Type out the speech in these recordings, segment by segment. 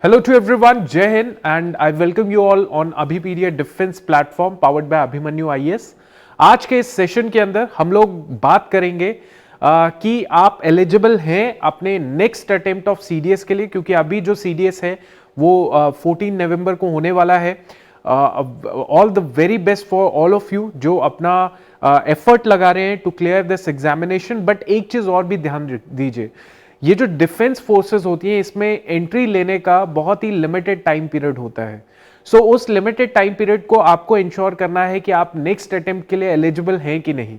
Hello to everyone, Jai Hind, and I welcome you all on Abhipedia Defense Platform powered by Abhimanyu IAS। आज के इस session के अंदर हम लोग बात करेंगे कि आप एलिजिबल हैं अपने नेक्स्ट अटेम्प्ट ऑफ सीडीएस के लिए, क्योंकि अभी जो सीडीएस है वो 14 नवंबर को होने वाला है। All the very best for all of you जो अपना एफर्ट लगा रहे हैं to clear this examination. But एक चीज और भी ध्यान दीजिए, ये जो डिफेंस फोर्सेस होती हैं इसमें एंट्री लेने का बहुत ही लिमिटेड टाइम पीरियड होता है। सो उस लिमिटेड टाइम पीरियड को आपको इंश्योर करना है कि आप नेक्स्ट अटेम्प्ट के लिए एलिजिबल हैं कि नहीं।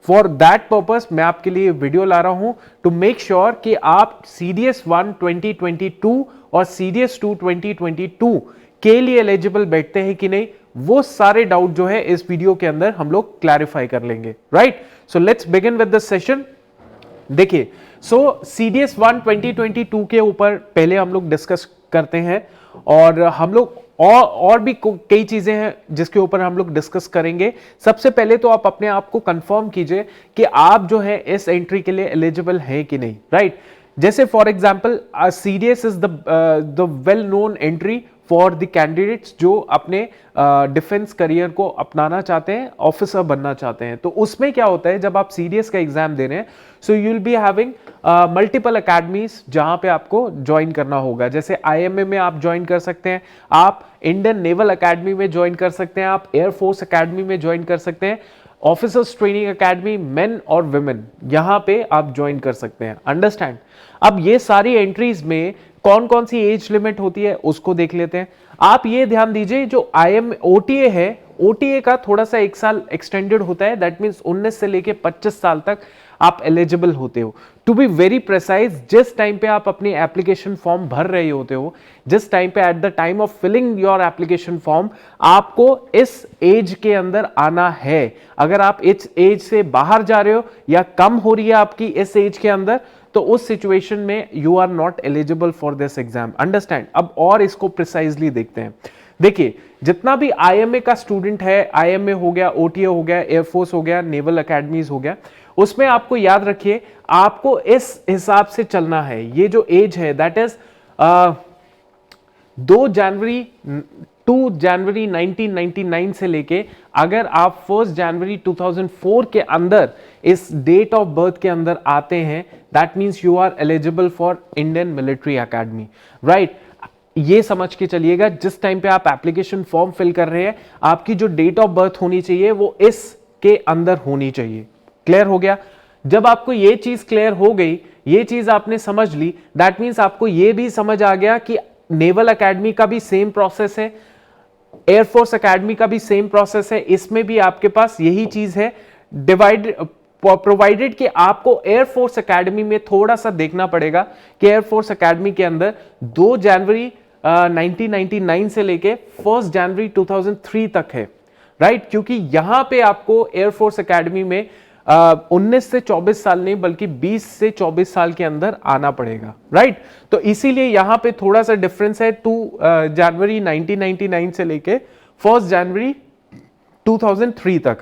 फॉर दैट पर्पस मैं आपके लिए वीडियो ला रहा हूं टू मेक श्योर कि आप सीडीएस 1 2022 और सीडीएस 2 2022 के लिए एलिजिबल बैठते हैं कि नहीं। वो सारे डाउट जो है इस वीडियो के अंदर हम लोग क्लैरिफाई कर लेंगे। Right, so let's begin with the session. देखिए, सो सीडीएस 1 2022 के ऊपर पहले हम लोग डिस्कस करते हैं, और हम लोग और भी कई चीजें हैं जिसके ऊपर हम लोग डिस्कस करेंगे। सबसे पहले तो आप अपने आप को कंफर्म कीजिए कि आप जो है इस एंट्री के लिए एलिजिबल हैं कि नहीं। राइट, जैसे for example CDS is the well known entry for the candidates जो अपने डिफेंस करियर को अपनाना चाहते हैं, ऑफिसर बनना चाहते हैं। तो उसमें क्या होता है, जब आप सीडीएस का एग्जाम दे रहे हैं so you will be having multiple academies जहां पे आपको ज्वाइन करना होगा। जैसे आईएमए में आप ज्वाइन कर सकते हैं, आप इंडियन नेवल अकेडमी में ज्वाइन कर सकते हैं, आप एयरफोर्स अकेडमी में ज्वाइन कर सकते हैं, ऑफिसर्स ट्रेनिंग अकेडमी मेन और विमेन यहां पे आप ज्वाइन कर सकते हैं। अंडरस्टैंड। अब ये सारी एंट्रीज में कौन कौन सी एज लिमिट होती है उसको देख लेते हैं। आप ये ध्यान दीजिए, जो आईएम ओटीए है, ओटीए का थोड़ा सा एक साल एक्सटेंडेड होता है। दैट मींस 19 से लेके 25 साल तक आप एलिजिबल होते हो। टू बी वेरी प्रिसाइज, जिस टाइम पे आप अपनी एप्लीकेशन फॉर्म भर रहे होते हो, जिस टाइम पे at the time of filling your application form, आपको इस एज के अंदर आना है। अगर आप इस एज से बाहर जा रहे हो या कम हो रही है आपकी इस एज के अंदर, तो उस सिचुएशन में you are not eligible for this exam. Understand. अब और इसको प्रिसाइजली देखते हैं। देखिए, जितना भी आईएमए का स्टूडेंट है, आईएमए हो गया, ओटीए हो गया, एयरफोर्स हो गया, नेवल अकेडमीज हो गया, उसमें आपको याद रखिए आपको इस हिसाब से चलना है। ये जो एज है दैट इज 2 जनवरी 1999 से लेके, अगर आप 1 जनवरी 2004 के अंदर इस डेट ऑफ बर्थ के अंदर आते हैं, that means you are eligible for Indian Military Academy. Right, ये समझ के चलिएगा जिस टाइम पे आप एप्लीकेशन फॉर्म फिल कर रहे हैं, आपकी जो डेट ऑफ बर्थ होनी चाहिए वो इस के अंदर होनी चाहिए। क्लियर हो गया? जब आपको ये चीज क्लियर हो गई, ये चीज आपने समझ ली, दैट मींस आपको ये भी समझ आ गया कि नेवल एकेडमी का भी सेम प्रोसेस है, एयरफोर्स एकेडमी का भी सेम प्रोसेस है, इसमें भी आपके पास यही चीज है। प्रोवाइडेड कि आपको एयरफोर्स एकेडमी में थोड़ा सा देखना पड़ेगा कि एयरफोर्स एकेडमी के अंदर 2 जनवरी 1999 से लेके 1 जनवरी 2003 तक है। राइट, क्योंकि यहां पे आपको एयरफोर्स एकेडमी में 19 से 24 साल नहीं बल्कि 20 से 24 साल के अंदर आना पड़ेगा। राइट, तो इसीलिए यहां पे थोड़ा सा डिफरेंस है। 2 जनवरी 1999 से लेके 1 जनवरी 2003 तक।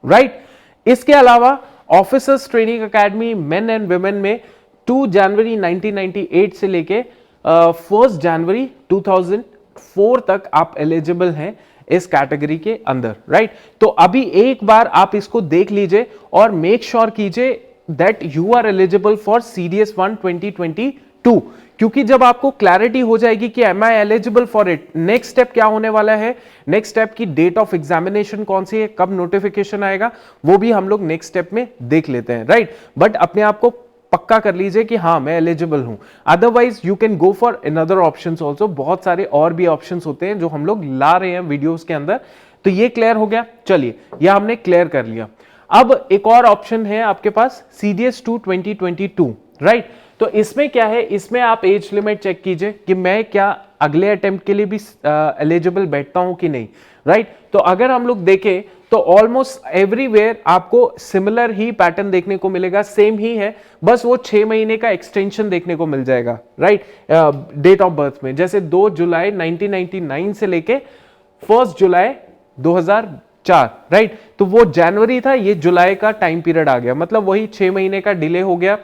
राइट, इसके अलावा officers training academy main and women में 2 जनवरी 1998 से लेके 1 जनवरी 2004 तक आप एलिजिबल हैं इस कैटेगरी के अंदर। राइट, तो अभी एक बार आप इसको देख लीजिए और मेक श्योर कीजिए that you are eligible for CDS 1 2022, क्योंकि जब आपको क्लैरिटी हो जाएगी कि am I eligible for it, next step क्या होने वाला है, नेक्स्ट स्टेप की डेट ऑफ एग्जामिनेशन कौन सी है, कब नोटिफिकेशन आएगा, वो भी हम लोग नेक्स्ट स्टेप में देख लेते हैं। राइट, बट अपने आप को पक्का कर लीजिए कि हाँ मैं एलिजिबल हूं। Otherwise you can go for another options also. बहुत सारे और भी ऑप्शंस होते हैं जो हम लोग ला रहे हैं वीडियोस के अंदर। तो ये क्लियर हो गया। चलिए, यह हमने क्लियर कर लिया। अब एक और ऑप्शन है आपके पास, सीडीएस 2 2022। राइट, तो इसमें क्या है, इसमें आप एज लिमिट चेक कीजिए कि मैं क्या अगले अटेम्प्ट के लिए भी एलिजिबल बैठता हूं कि नहीं। राइट, तो अगर हम लोग देखें तो ऑलमोस्ट एवरीवेयर आपको सिमिलर ही पैटर्न देखने को मिलेगा, सेम ही है, बस वो 6 महीने का एक्सटेंशन देखने को मिल जाएगा। राइट, डेट ऑफ बर्थ में, जैसे 2 जुलाई 1999 से लेके 1 जुलाई 2004। राइट, तो वो जनवरी था, ये जुलाई का टाइम पीरियड आ गया, मतलब वही 6 महीने का डिले हो गया।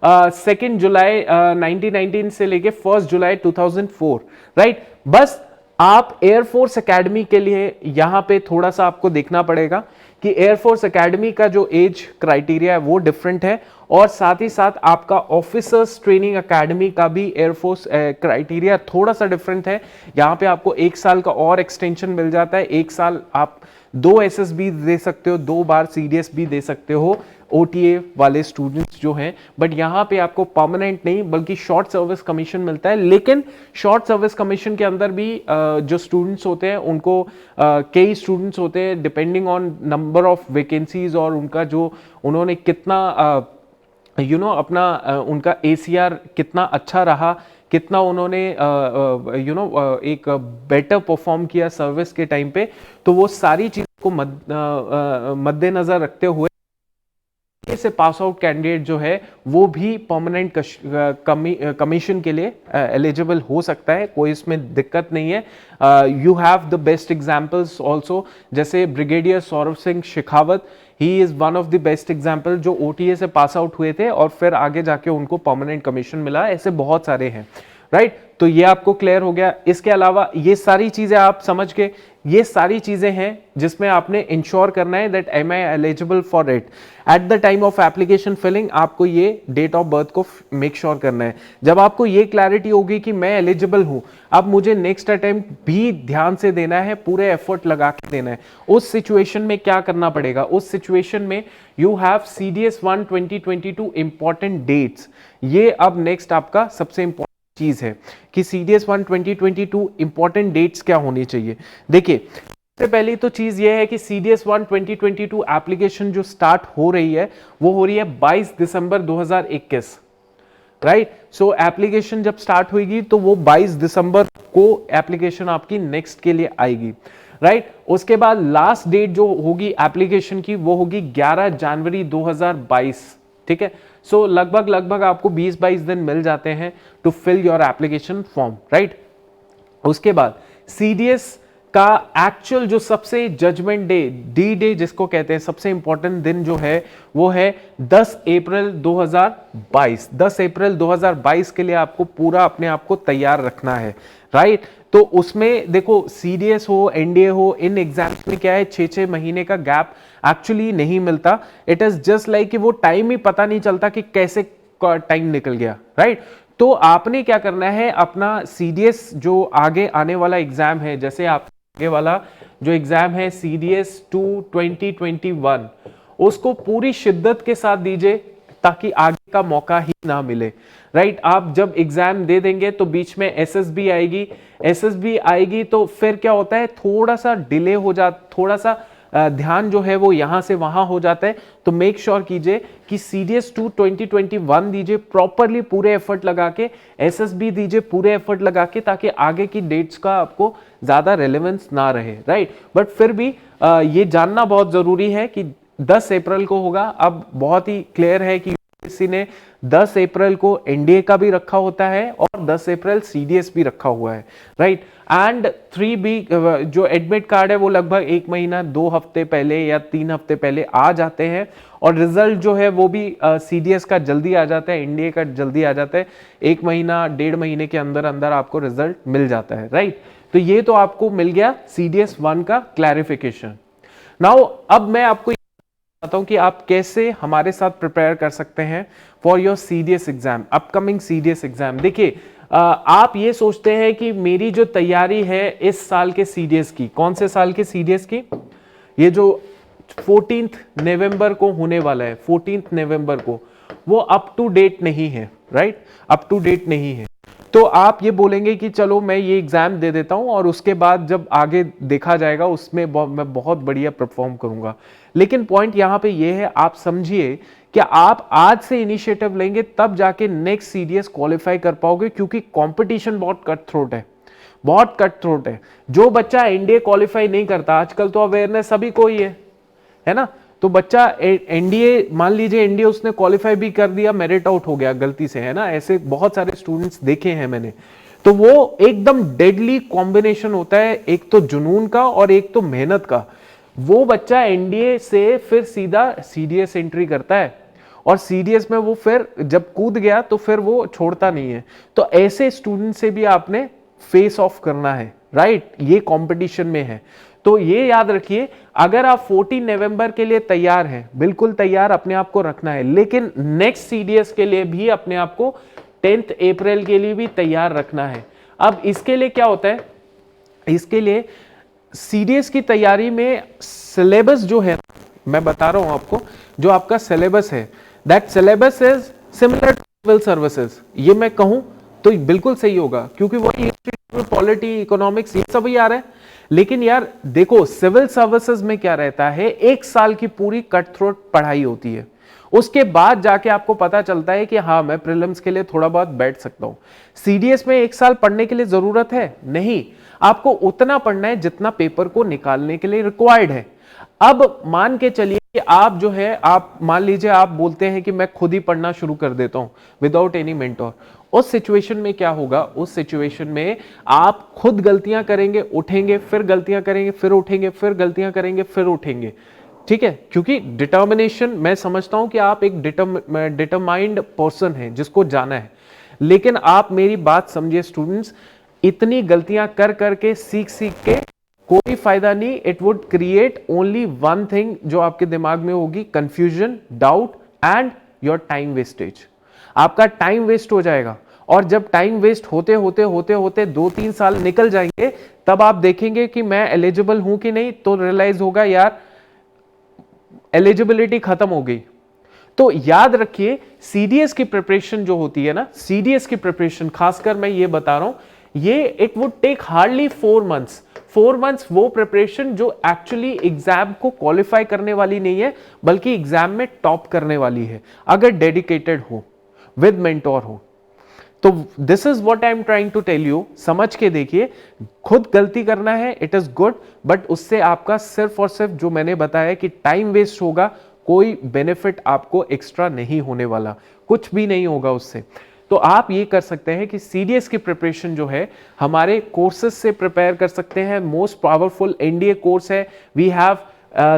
2 जुलाई 1919 से लेके 1 जुलाई 2004, राइट। बस आप एयरफोर्स एकेडमी के लिए यहां पे थोड़ा सा आपको देखना पड़ेगा कि एयरफोर्स एकेडमी का जो एज क्राइटेरिया है वो डिफरेंट है, और साथ ही साथ आपका ऑफिसर्स ट्रेनिंग एकेडमी का भी एयरफोर्स क्राइटेरिया थोड़ा सा डिफरेंट है। यहां पे आपको 1 साल का और एक्सटेंशन मिल जाता है। 1 साल आप 2 एसएसबी दे सकते हो, 2 बार सीडीएस भी दे सकते हो ओटीए वाले स्टूडेंट्स जो हैं, बट यहाँ पे आपको परमानेंट नहीं बल्कि शॉर्ट सर्विस कमीशन मिलता है। लेकिन शॉर्ट सर्विस कमीशन के अंदर भी जो स्टूडेंट्स होते हैं उनको कई स्टूडेंट्स होते हैं depending on number of vacancies और उनका जो उन्होंने कितना अपना उनका एसीआर कितना अच्छा रहा, कितना उन्होंने एक बेटर परफॉर्म किया सर्विस के टाइम पे, तो वो सारी चीज़ों को मद्देनजर रखते हुए से पास आउट कैंडिडेट जो है वो भी परमानेंट कमीशन के लिए एलिजिबल हो सकता है, कोई इसमें दिक्कत नहीं है। You have the best examples also, जैसे brigadier Saurabh Singh Shekhawat, he is one of the best example जो ओटीए से पास आउट हुए थे और फिर आगे जाके उनको परमानेंट कमीशन मिला। ऐसे बहुत सारे हैं, राइट। तो ये आपको क्लियर हो गया। इसके अलावा ये सारी चीजें आप समझ के, ये सारी चीजें हैं जिसमें आपने इंश्योर करना है that am I eligible for it at the time of application filling. आपको ये डेट ऑफ बर्थ को मेक श्योर करना है। जब आपको ये क्लैरिटी होगी कि मैं एलिजिबल हूं, अब मुझे नेक्स्ट अटेम्प्ट भी ध्यान से देना है, पूरे एफर्ट लगा के देना है। उस सिचुएशन में क्या करना पड़ेगा? उस सिचुएशन में you have CDS-1 2022 important dates. ये अब नेक्स्ट आपका सबसे इंपॉर्टेंट चीज है कि CDS-1 2022 इंपॉर्टेंट डेट्स क्या होनी चाहिए। देखिए, सबसे पहली तो चीज ये है कि CDS-1 2022 एप्लीकेशन जो स्टार्ट हो रही है वो हो रही है 22 दिसंबर 2021, राइट। सो एप्लीकेशन जब स्टार्ट होगी तो वो 22 दिसंबर को एप्लीकेशन आपकी नेक्स्ट के लिए आएगी, राइट। उसके बाद लास्ट डेट जो होगी एप्लीकेशन की वो होगी 11 जनवरी 2022, ठीक है। सो लगभग आपको 20-22 दिन मिल जाते हैं to fill your application form, right. उसके बाद CDS का एक्चुअल जो सबसे जजमेंट डे, डी डे जिसको कहते हैं, सबसे इंपॉर्टेंट दिन जो है वो है 10 अप्रैल 2022। 10 अप्रैल 2022 के लिए आपको पूरा अपने आप को तैयार रखना है, राइट। तो उसमें देखो CDS हो, NDA हो, इन एग्जाम्स में क्या है 6-6 महीने का गैप एक्चुअली नहीं मिलता। इट इज जस्ट लाइक कि वो टाइम ही पता नहीं चलता कि कैसे टाइम निकल गया, राइट। तो आपने क्या करना है, अपना CDS जो आगे आने वाला एग्जाम है, जैसे आप आगे वाला जो एग्जाम है CDS-2 2021, उसको पूरी शिद्दत के साथ दीजिए ताकि आगे का मौका ही ना मिले, राइट। आप जब एग्जाम दे देंगे तो बीच में SSB आएगी तो फिर क्या होता है, थोड़ा सा डिले हो जाता, थोड़ा सा ध्यान जो है वो यहां से वहां हो जाता है। तो मेक श्योर कीजिए कि CDS-2 2021 दीजिए प्रॉपरली, पूरे एफर्ट लगा के, SSB दीजिए पूरे एफर्ट लगा के, ताकि आगे की डेट्स का आपको ज्यादा रेलेवेंस ना रहे, राइट। बट फिर भी ये जानना बहुत जरूरी है कि 10 अप्रैल को होगा। अब बहुत ही क्लियर है कि यूपीएससी ने 10 अप्रैल को NDA का भी रखा होता है और 10 अप्रैल CDS भी रखा हुआ है, राइट। एंड 3B जो एडमिट कार्ड है वो लगभग 1 महीना 2 हफ्ते पहले या 3 हफ्ते पहले आ जाते हैं, और रिजल्ट जो है वो भी CDS का जल्दी आ जाता है, NDA का जल्दी आ जाता है। 1 महीना 1.5 महीने के अंदर अंदर आपको रिजल्ट मिल जाता है, राइट। तो ये तो आपको मिल गया CDS-1 का क्लैरिफिकेशन। नाउ अब मैं आपको बताता हूं कि आप कैसे हमारे साथ प्रिपेयर कर सकते हैं for your CDS exam, upcoming CDS exam. देखिए, आप ये सोचते हैं कि मेरी जो तैयारी है इस साल के CDS की, कौन से साल के CDS की, ये जो 14 नवंबर को होने वाला है, 14 नवंबर को, वो अप टू डेट नहीं है, राइट, अप टू डेट नहीं है। तो आप ये बोलेंगे कि चलो मैं ये एग्जाम दे देता हूं और उसके बाद जब आगे देखा जाएगा उसमें मैं बहुत बढ़िया परफॉर्म करूंगा। लेकिन पॉइंट यहां पे ये है, आप समझिए कि आप आज से इनिशिएटिव लेंगे तब जाके नेक्स्ट CDS क्वालिफाई कर पाओगे, क्योंकि कंपटीशन बहुत कट थ्रोट है, बहुत कट थ्रोट है। जो बच्चा NDA क्वालिफाई नहीं करता, आजकल तो अवेयरनेस सभी को ही है ना, तो बच्चा NDA, मान लीजिए NDA उसने क्वालिफाई भी कर दिया, मेरिट आउट हो गया गलती से, है ना, ऐसे बहुत सारे स्टूडेंट्स देखे हैं मैंने। तो वो एकदम डेडली कॉम्बिनेशन होता है, एक तो जुनून का और एक तो मेहनत का। वो बच्चा NDA से फिर सीधा CDS एंट्री करता है, और सीडीएस में वो फिर जब कूद गया तो फिर वो छोड़ता नहीं है। तो ऐसे स्टूडेंट से भी आपने फेस ऑफ करना है, राइट? ये कंपटीशन में है। तो ये याद रखिए, अगर आप 14 नवंबर के लिए तैयार हैं, बिल्कुल तैयार अपने आप को रखना है, लेकिन नेक्स्ट सीडीएस के लिए भी अपने आप को 10 अप्रैल के लिए भी तैयार रखना है। अब इसके लिए क्या होता है, इसके लिए सीडीएस की तैयारी में सिलेबस जो है, मैं बता रहा हूं आपको, जो आपका सिलेबस है, that syllabus is similar to civil services. ये मैं कहूं तो बिल्कुल सही होगा, क्योंकि वो पॉलिटी, इकोनॉमिक्स, ये सब ही आ रहा है। लेकिन यार देखो, सिविल सर्विसेज में क्या रहता है, 1 साल की पूरी कट थ्रोट पढ़ाई होती है। उसके बाद जाके आपको पता चलता है कि हाँ, मैं प्रीलिम्स के लिए थोड़ा बहुत बैठ सकता हूं। सीडीएस में 1 साल पढ़ने के लिए जरूरत है नहीं, आपको उतना पढ़ना है जितना पेपर को निकालने के लिए रिक्वायर्ड है। अब मान के चलिए कि आप जो है, आप मान लीजिए आप बोलते हैं कि मैं खुद ही पढ़ना शुरू कर देता हूं विदाउट एनी मेंटोर। उस सिचुएशन में क्या होगा, उस सिचुएशन में आप खुद गलतियां करेंगे, उठेंगे, फिर गलतियां करेंगे, फिर उठेंगे, फिर गलतियां करेंगे, फिर उठेंगे। ठीक है, क्योंकि डिटर्मिनेशन, मैं समझता हूं कि आप एक डिटरमाइंड पर्सन हैं जिसको जाना है। लेकिन आप मेरी बात समझिए स्टूडेंट्स, इतनी गलतियां कर करके, सीख सीख के कोई फायदा नहीं। It would create only one thing जो आपके दिमाग में होगी, confusion, doubt and your time wastage. आपका टाइम वेस्ट हो जाएगा, और जब टाइम वेस्ट होते होते होते होते 2-3 साल निकल जाएंगे, तब आप देखेंगे कि मैं एलिजिबल हूं कि नहीं, तो रियलाइज होगा यार एलिजिबिलिटी खत्म हो गई। तो याद रखिए, सीडीएस की प्रिपरेशन जो होती है ना, सीडीएस की प्रिपरेशन खासकर मैं ये बता रहा हूं, ये it would take hardly 4 months. 4 months वो प्रिपरेशन जो एक्चुअली एग्जाम को क्वालिफाई करने वाली नहीं है, बल्कि एग्जाम में टॉप करने वाली है, अगर डेडिकेटेड हो, विद मेंटोर हो। तो this is what I am trying to tell you. समझ के देखिए, खुद गलती करना है, इट इज गुड, बट उससे आपका सिर्फ और सिर्फ जो मैंने बताया कि टाइम वेस्ट होगा, कोई बेनिफिट आपको एक्स्ट्रा नहीं होने वाला, कुछ भी नहीं होगा उससे। तो आप ये कर सकते हैं कि सीडीएस की प्रिपरेशन जो है, हमारे कोर्सेज से प्रिपेयर कर सकते हैं। मोस्ट पावरफुल एनडीए कोर्स है। We have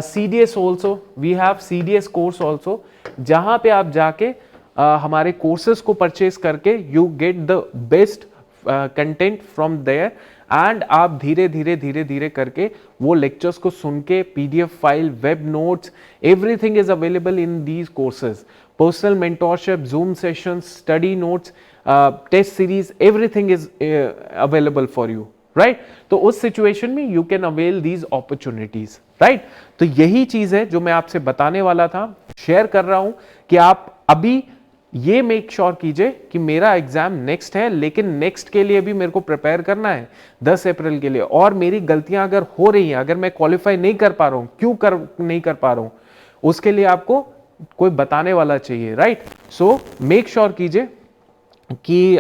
CDS also, we have CDS course also, जहां पे आप जाके हमारे कोर्सेज को परचेज करके you get the best content from there, and आप धीरे धीरे धीरे धीरे करके वो लेक्चर्स को सुन के, PDF file, web notes, everything is available in these courses. Personal mentorship, zoom sessions, study notes, test series, everything is available for you, right? तो उस सिचुएशन में you can avail these opportunities, right? तो यही चीज है जो मैं आपसे बताने वाला था, शेयर कर रहा हूं कि आप अभी ये मेक श्योर कीजिए कि मेरा एग्जाम नेक्स्ट है, लेकिन नेक्स्ट के लिए भी मेरे को प्रिपेयर करना है 10 अप्रैल के लिए। और मेरी गलतियां अगर हो रही हैं, अगर मैं क्वालिफाई नहीं कर पा रहा हूं, क्यों नहीं कर पा रहा हूं, उसके लिए आपको कोई बताने वाला चाहिए, राइट? सो मेक श्योर कीजिए कि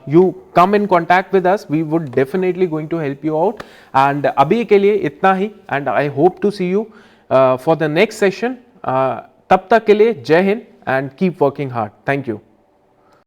you come in contact with us, we would definitely going to help you out. And अभी के लिए इतना ही, and I hope to see you for the next session. तब तक के लिए जय Hind and keep working hard. Thank you.